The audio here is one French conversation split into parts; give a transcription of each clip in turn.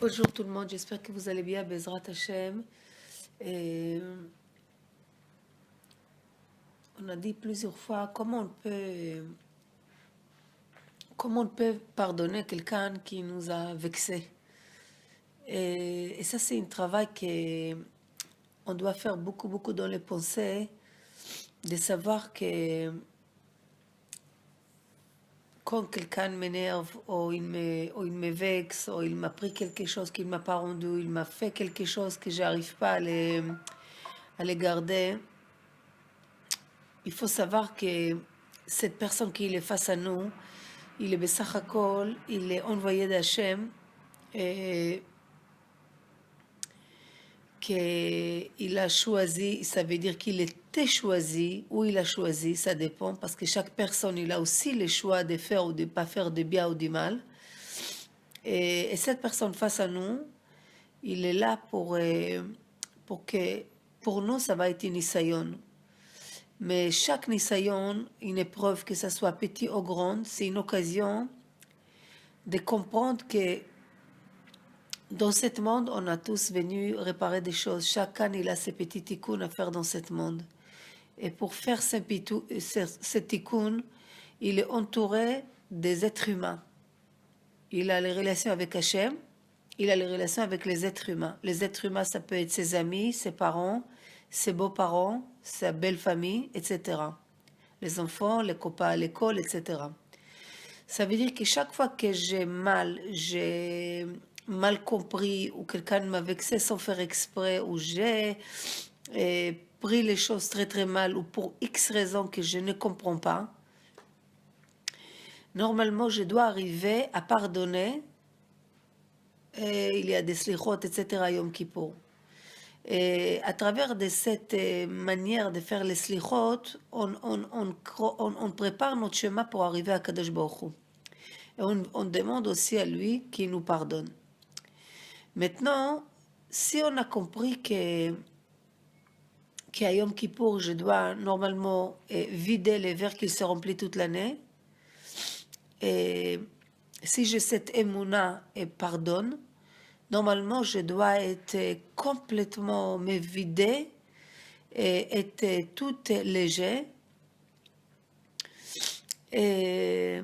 Bonjour tout le monde, j'espère que vous allez bien, Bezrat Hashem. Et on a dit plusieurs fois comment on peut pardonner quelqu'un qui nous a vexés. Et ça, c'est un travail qu'on doit faire beaucoup dans les pensées, de savoir que quand quelqu'un m'énerve, ou il me vexe, ou il m'a pris quelque chose qu'il ne m'a pas rendu, il m'a fait quelque chose que je n'arrive pas à les garder. Il faut savoir que cette personne qui est face à nous, il est Bessach Hakol, il est envoyé d'Hachem, et qu'il a choisi, ça veut dire qu'il était choisi, ou il a choisi, ça dépend, parce que chaque personne, il a aussi le choix de faire ou de ne pas faire de bien ou du mal. Et cette personne face à nous, il est là pour nous, ça va être une isayon. Mais chaque nisayon, une épreuve, que ce soit petit ou grande, c'est une occasion de comprendre que dans ce monde, on a tous venu réparer des choses. Chacun, il a ses petits tikkuns à faire dans ce monde. Et pour faire ce tikkun, il est entouré des êtres humains. Il a les relations avec Hachem, il a les relations avec les êtres humains. Les êtres humains, ça peut être ses amis, ses parents, ses beaux-parents, sa belle famille, etc. Les enfants, les copains à l'école, etc. Ça veut dire que chaque fois que j'ai mal compris, ou quelqu'un m'a vexé sans faire exprès, ou j'ai pris les choses très mal, ou pour X raisons que je ne comprends pas, normalement je dois arriver à pardonner. Et il y a des slichot, etc. Yom Kippour. Et à travers de cette manière de faire les slichot, on prépare notre chemin pour arriver à Kadosh Baruch Hu. Et on demande aussi à lui qu'il nous pardonne. Maintenant, si on a compris qu'à Yom Kippour, je dois normalement vider les verres qui se remplissent toute l'année, et si j'ai cette émouna et pardonne, normalement, je dois être complètement me vider et être tout léger et,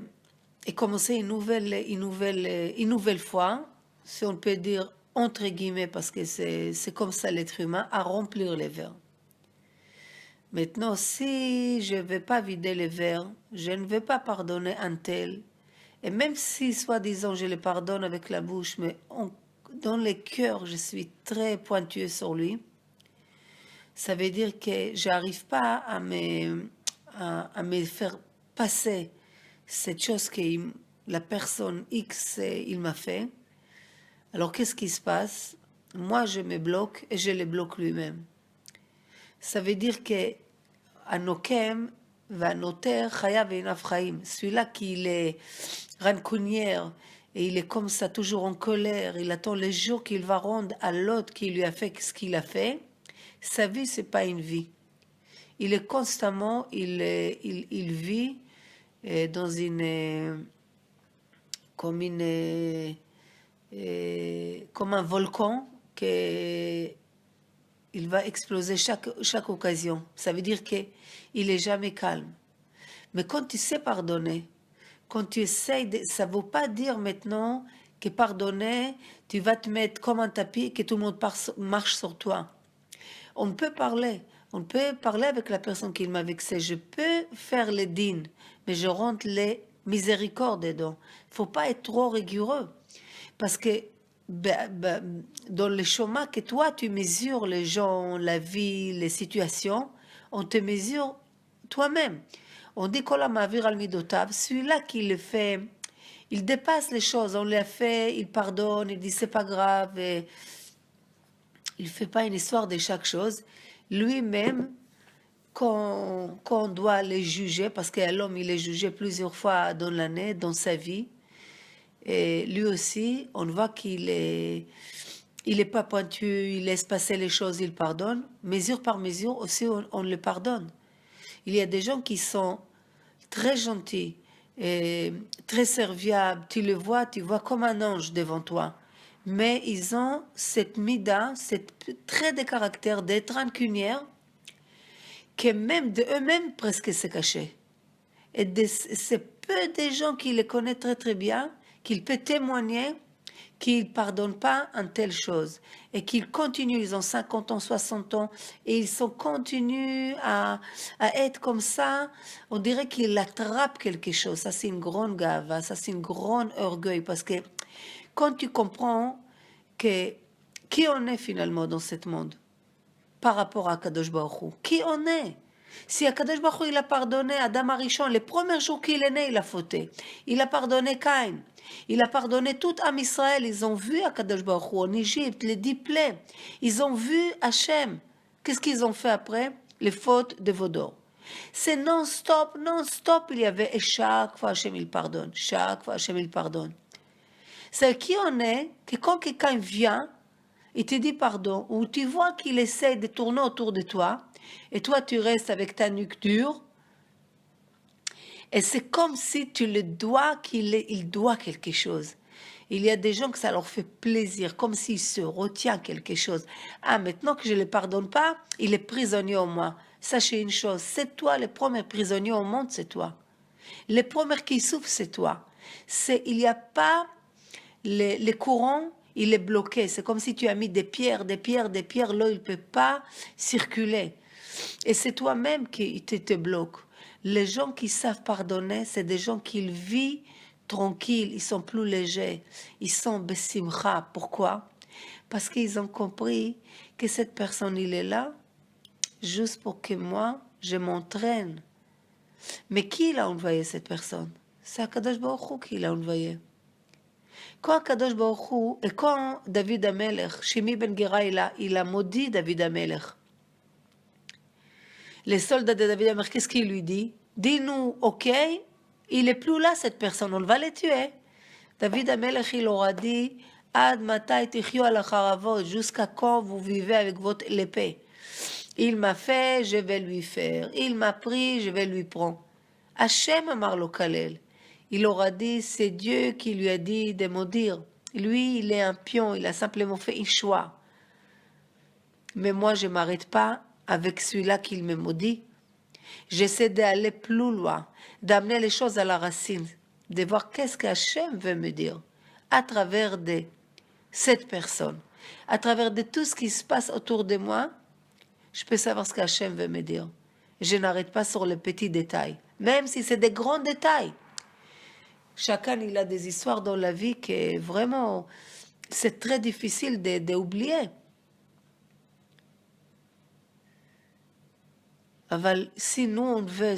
et commencer une nouvelle fois, si on peut dire entre guillemets, parce que c'est comme ça l'être humain, à remplir les verres. Maintenant, si je ne vais pas vider les verres, je ne vais pas pardonner un tel, et même si, soi-disant, je le pardonne avec la bouche, mais dans le cœur, je suis très pointueux sur lui, ça veut dire que j'arrive pas à me faire passer cette chose que la personne X, il m'a fait. Alors, qu'est-ce qui se passe? Moi, je me bloque et je le bloque lui-même. Ça veut dire que Anokem va noter Chayav et Nafraim. Celui-là qui est rancunière et il est comme ça, toujours en colère, il attend les jours qu'il va rendre à l'autre qui lui a fait ce qu'il a fait. Sa vie, c'est pas une vie. Il est constamment, il vit dans comme comme un volcan que il va exploser chaque occasion. Ça veut dire qu'il est jamais calme. Mais quand tu sais pardonner, quand tu essayes, ça ne veut pas dire maintenant que pardonner, tu vas te mettre comme un tapis et que tout le monde marche sur toi. On peut parler. On peut parler avec la personne qui m'a vexé. Je peux faire les dînes, mais je rentre les miséricordes dedans. Il ne faut pas être trop rigoureux. Parce que dans le chemin que toi, tu mesures les gens, la vie, les situations, on te mesure toi-même. On dit qu'on m'a vu al midotav, celui-là qui le fait, il dépasse les choses, on l'a fait, il pardonne, il dit c'est pas grave, et il fait pas une histoire de chaque chose. Lui-même, quand on doit les juger, parce que l'homme il est jugé plusieurs fois dans l'année, dans sa vie, et lui aussi, on voit il est pas pointu, il laisse passer les choses, il pardonne. Mesure par mesure aussi, on le pardonne. Il y a des gens qui sont très gentils, et très serviables. Tu le vois, tu vois comme un ange devant toi. mais ils ont cette mida, cette trait de caractère d'être rancunière, que même de eux-mêmes presque se cachaient. Et c'est peu des gens qui les connaissent très très bien, qu'ils peuvent témoigner qu'ils ne pardonnent pas en telle chose et qu'ils continuent, ils ont 50 ans, 60 ans et ils sont continuent à être comme ça, on dirait qu'ils attrapent quelque chose. Ça c'est une grande gave, ça c'est une grande orgueil parce que quand tu comprends que qui on est finalement dans ce monde par rapport à Kadosh Baruch Hu, qui on est. Si Akadosh Baruch Hu, il a pardonné à Adam Arishon, les premiers jours qu'il est né, il a fauté. Il a pardonné Caïn. Il a pardonné tout Am Israël. Ils ont vu Akadosh Baruch Hu en Égypte, les 10 plaies. Ils ont vu Hachem. Qu'est-ce qu'ils ont fait après? Les fautes de Vaudor. C'est non-stop, non-stop. Il y avait, et chaque fois Hachem il pardonne. Chaque fois Hachem il pardonne. C'est qui on est, que quand quelqu'un vient, il te dit pardon, ou tu vois qu'il essaie de tourner autour de toi, et toi tu restes avec ta nuque dure, et c'est comme si tu le dois, il doit quelque chose. Il y a des gens que ça leur fait plaisir, comme s'il se retient quelque chose. Ah, maintenant que je ne le pardonne pas, il est prisonnier en moi. Sachez une chose, c'est toi, le premier prisonnier au monde, c'est toi. Le premier qui souffre, c'est toi. Il n'y a pas les courants, il est bloqué. C'est comme si tu as mis des pierres, l'eau, il ne peut pas circuler. Et c'est toi-même qui te bloque. Les gens qui savent pardonner, c'est des gens qui vivent tranquilles, ils sont plus légers, ils sont besimcha. Pourquoi? Parce qu'ils ont compris que cette personne, il est là juste pour que moi, je m'entraîne. Mais qui l'a envoyé cette personne? C'est Akadosh Baruch Hu qui l'a envoyé. Quand Akadosh Baruch Hu, et quand David Amelech, Shimi ben Gera, il a maudit David Amelech. Les soldats de David Amelech, qu'est-ce qu'il lui dit? Dis-nous, ok, il est plus là cette personne, on va le tuer. David Amelech, il aura dit, Ad matai tichyu al haravot, jusqu'à quand vous vivez avec votre épée. Il m'a fait, je vais lui faire. Il m'a pris, je vais lui prendre. Hachem amar lo kalel. Il aura dit, c'est Dieu qui lui a dit de maudire. Lui, il est un pion, il a simplement fait un choix. Mais moi, je ne m'arrête pas avec celui-là qu'il me maudit. J'essaie d'aller plus loin, d'amener les choses à la racine, de voir qu'est-ce qu'Hachem veut me dire à travers de cette personne, à travers de tout ce qui se passe autour de moi. Je peux savoir ce qu'Hachem veut me dire. Je n'arrête pas sur les petits détails, même si c'est des grands détails. Chacun, il a des histoires dans la vie que vraiment, c'est très difficile d'oublier. Mais si nous, on veut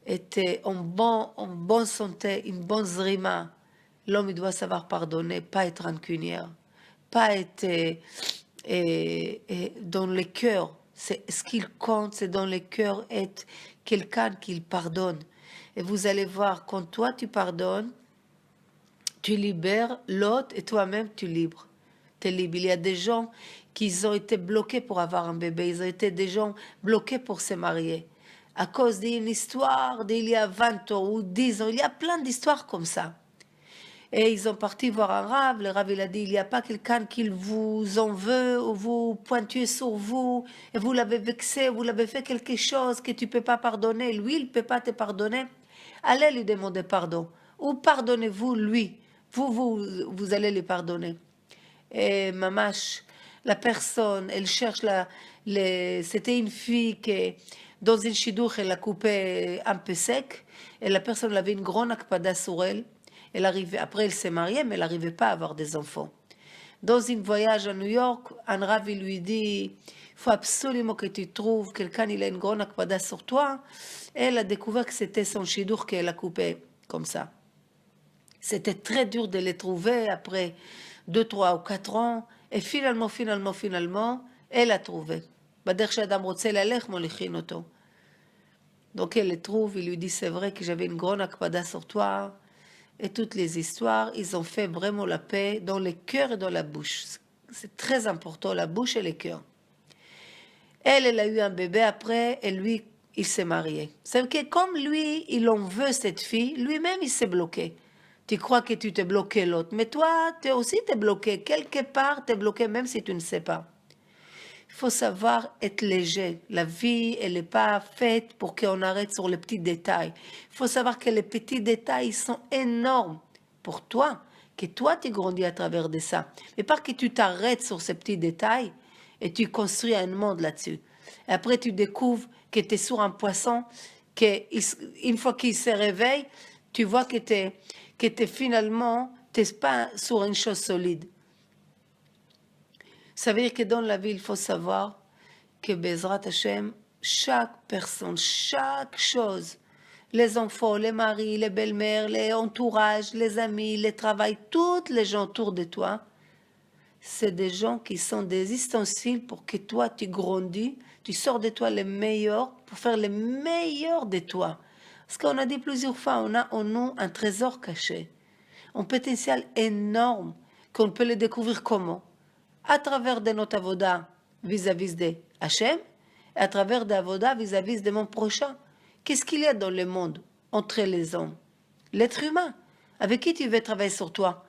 être en bonne santé, une bonne zrima, l'homme, il doit savoir pardonner, pas être rancunière, pas être dans le cœur. Ce qu'il compte, c'est dans le cœur être quelqu'un qui pardonne. Et vous allez voir, quand toi tu pardonnes, tu libères l'autre et toi-même tu libres. T'es libre. Il y a des gens qui ont été bloqués pour avoir un bébé, ils ont été des gens bloqués pour se marier. À cause d'une histoire d'il y a 20 ans ou 10 ans, il y a plein d'histoires comme ça. Et ils ont parti voir un rave, le rave il a dit, il n'y a pas quelqu'un qui vous en veut ou vous pointue sur vous et vous l'avez vexé, vous l'avez fait quelque chose que tu ne peux pas pardonner, lui il ne peut pas te pardonner, allez lui demander pardon ou pardonnez-vous lui, vous allez lui pardonner. Et mamash, la personne, elle cherche c'était une fille qui dans une chidouk elle a coupé un peu sec et la personne avait une grande akpada sur elle. Elle arrivait, après elle s'est mariée, mais elle n'arrivait pas à avoir des enfants. Dans un voyage à New York, un ravi lui dit, il faut absolument que tu trouves quelqu'un, il a une grande akpada sur toi. Et elle a découvert que c'était son chidour qu'elle a coupé comme ça. C'était très dur de les trouver après 2, 3 ou 4 ans. Et finalement, elle a trouvé. Donc elle les trouve, il lui dit, c'est vrai que j'avais une grande akpada sur toi. Et toutes les histoires, ils ont fait vraiment la paix dans les cœurs et dans la bouche. C'est très important, la bouche et les cœurs. Elle a eu un bébé après, et lui, il s'est marié. C'est que comme lui, il en veut cette fille, lui-même, il s'est bloqué. Tu crois que tu t'es bloqué l'autre, mais toi, tu aussi t'es bloqué. Quelque part, tu es bloqué même si tu ne sais pas. Il faut savoir être léger. La vie, elle n'est pas faite pour qu'on arrête sur les petits détails. Il faut savoir que les petits détails sont énormes pour toi, que toi, tu grandis à travers de ça. Mais pas que tu t'arrêtes sur ces petits détails et tu construis un monde là-dessus. Et après, tu découvres que tu es sur un poisson, qu'une fois qu'il se réveille, tu vois que tu finalement, tu n'es pas sur une chose solide. Ça veut dire que dans la vie, il faut savoir que Bezrat Hashem, chaque personne, chaque chose, les enfants, les maris, les belles-mères, les entourages, les amis, les travails, tous les gens autour de toi, c'est des gens qui sont des ustensiles pour que toi, tu grandis, tu sors de toi les meilleurs pour faire les meilleurs de toi. Parce qu'on a dit plusieurs fois, on a en nous un trésor caché, un potentiel énorme qu'on peut le découvrir comment? À travers de notre avoda vis-à-vis de Hachem, et à travers de avoda vis-à-vis de mon prochain. Qu'est-ce qu'il y a dans le monde entre les hommes? L'être humain. Avec qui tu veux travailler sur toi?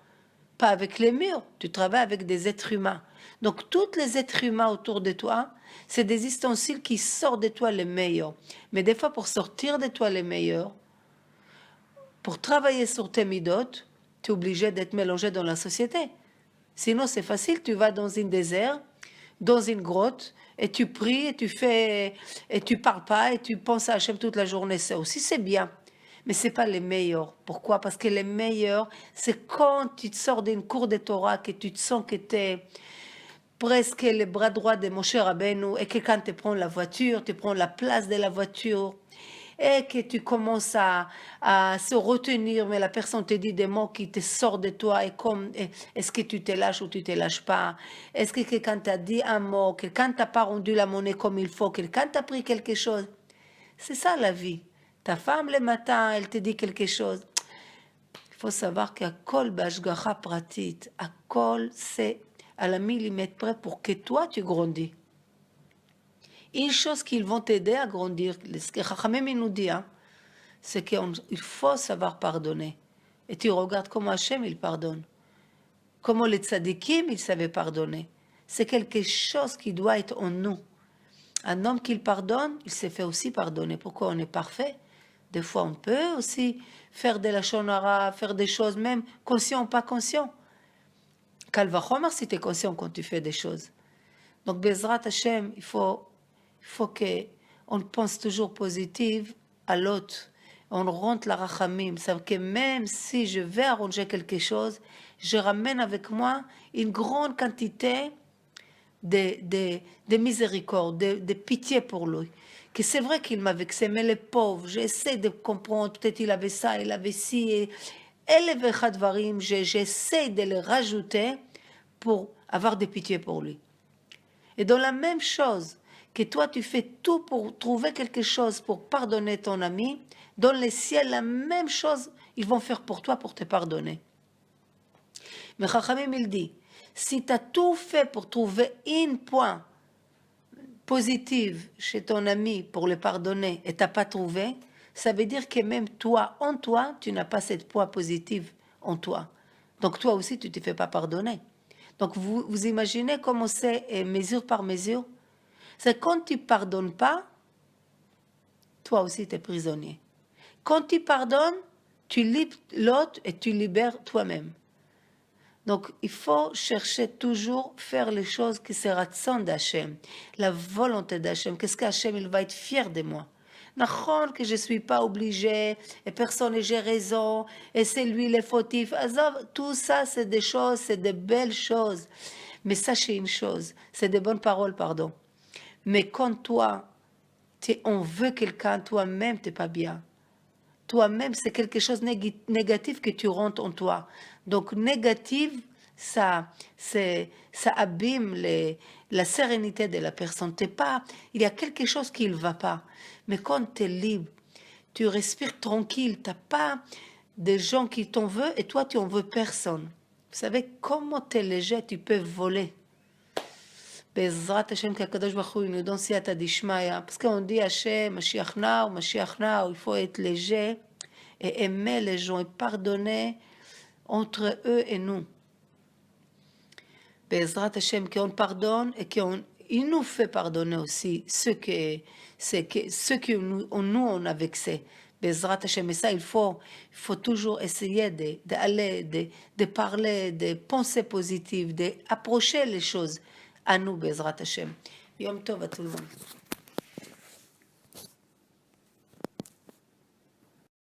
Pas avec les murs, tu travailles avec des êtres humains. Donc tous les êtres humains autour de toi, c'est des ustensiles qui sortent de toi les meilleurs. Mais des fois, pour sortir de toi les meilleurs, pour travailler sur tes midotes, tu es obligé d'être mélangé dans la société. Sinon, c'est facile, tu vas dans un désert, dans une grotte, et tu pries, et tu fais, et tu parles pas, et tu penses à Hachem toute la journée. Ça aussi, c'est bien. Mais c'est pas les meilleurs. Pourquoi? Parce que les meilleurs, c'est quand tu te sors d'une cour de Torah, que tu te sens que tu es presque le bras droit de Moshe Rabbeinu, et que quand tu prends la voiture, tu prends la place de la voiture, et que tu commences à se retenir, mais la personne te dit des mots qui te sortent de toi, et comme, est-ce que tu te lâches ou tu te lâches pas? Est-ce que quelqu'un t'a dit un mot, quelqu'un t'a pas rendu la monnaie comme il faut, quelqu'un t'a pris quelque chose? C'est ça la vie. Ta femme le matin, elle te dit quelque chose. Il faut savoir qu'à kol b'ashgacha pratit, à kol c'est à la millimètre près pour que toi tu grandis. Une chose qu'ils vont t'aider à grandir, ce que Chachamim nous dit, c'est qu'il faut savoir pardonner. Et tu regardes comment Hachem il pardonne. Comment les tzadikim ils savaient pardonner. C'est quelque chose qui doit être en nous. Un homme qui pardonne, il s'est fait aussi pardonner. Pourquoi on est parfait? Des fois on peut aussi faire de la shonara, faire des choses même conscient ou pas conscient. Kalvachomer si tu es conscient quand tu fais des choses. Donc Bezrat Hachem, il faut qu'on pense toujours positif à l'autre. On rentre la rachamim. Ça veut dire que même si je vais arranger quelque chose, je ramène avec moi une grande quantité de miséricorde, de pitié pour lui. Que c'est vrai qu'il m'a vexé, mais le pauvre, j'essaie de comprendre, peut-être il avait ça, il avait ci, et j'essaie de le rajouter pour avoir de pitié pour lui. Et dans la même chose, que toi tu fais tout pour trouver quelque chose pour pardonner ton ami, dans le ciel, la même chose, ils vont faire pour toi pour te pardonner. Mais Chachamim, il dit, si tu as tout fait pour trouver un point positif chez ton ami pour le pardonner et tu n'as pas trouvé, ça veut dire que même toi, en toi, tu n'as pas cette point positif en toi. Donc toi aussi, tu ne te fais pas pardonner. Donc vous imaginez comment c'est mesure par mesure? C'est quand tu ne pardonnes pas, toi aussi tu es prisonnier. Quand tu pardonnes, tu libères l'autre et tu libères toi-même. Donc il faut chercher toujours faire les choses qui se ratzon d'Hachem, la volonté d'Hachem. Qu'est-ce qu'Hachem il va être fier de moi? Nachon que je ne suis pas obligée, et personne et j'ai raison, et c'est lui le fautif. Azov, tout ça c'est des choses, c'est des belles choses. Mais sachez une chose, c'est des bonnes paroles, pardon. Mais quand toi, on veut quelqu'un, toi-même, tu n'es pas bien. Toi-même, c'est quelque chose de négatif que tu rentres en toi. Donc, négatif, ça abîme la sérénité de la personne. T'es pas, il y a quelque chose qui ne va pas. Mais quand tu es libre, tu respires tranquille, tu n'as pas des gens qui t'en veulent et toi, tu n'en veux personne. Vous savez, comment tu es léger, tu peux voler. Bezrat Hashem qu'Akadosh Baruch Hu nous donne siyata dishmaya, parce qu'on dit Hashem, Mashiach now, il faut être léger et aimer les gens et pardonner. entre eux et nous. Bezrat Hashem, qu'on pardonne et il nous fait pardonner aussi ceux que nous on a vexés. Bezrat Hashem, et ça, il faut toujours essayer d'aller, de parler, de penser positive, d'approcher les choses à nous, Bezrat Hashem. Yom Tov à tout le monde.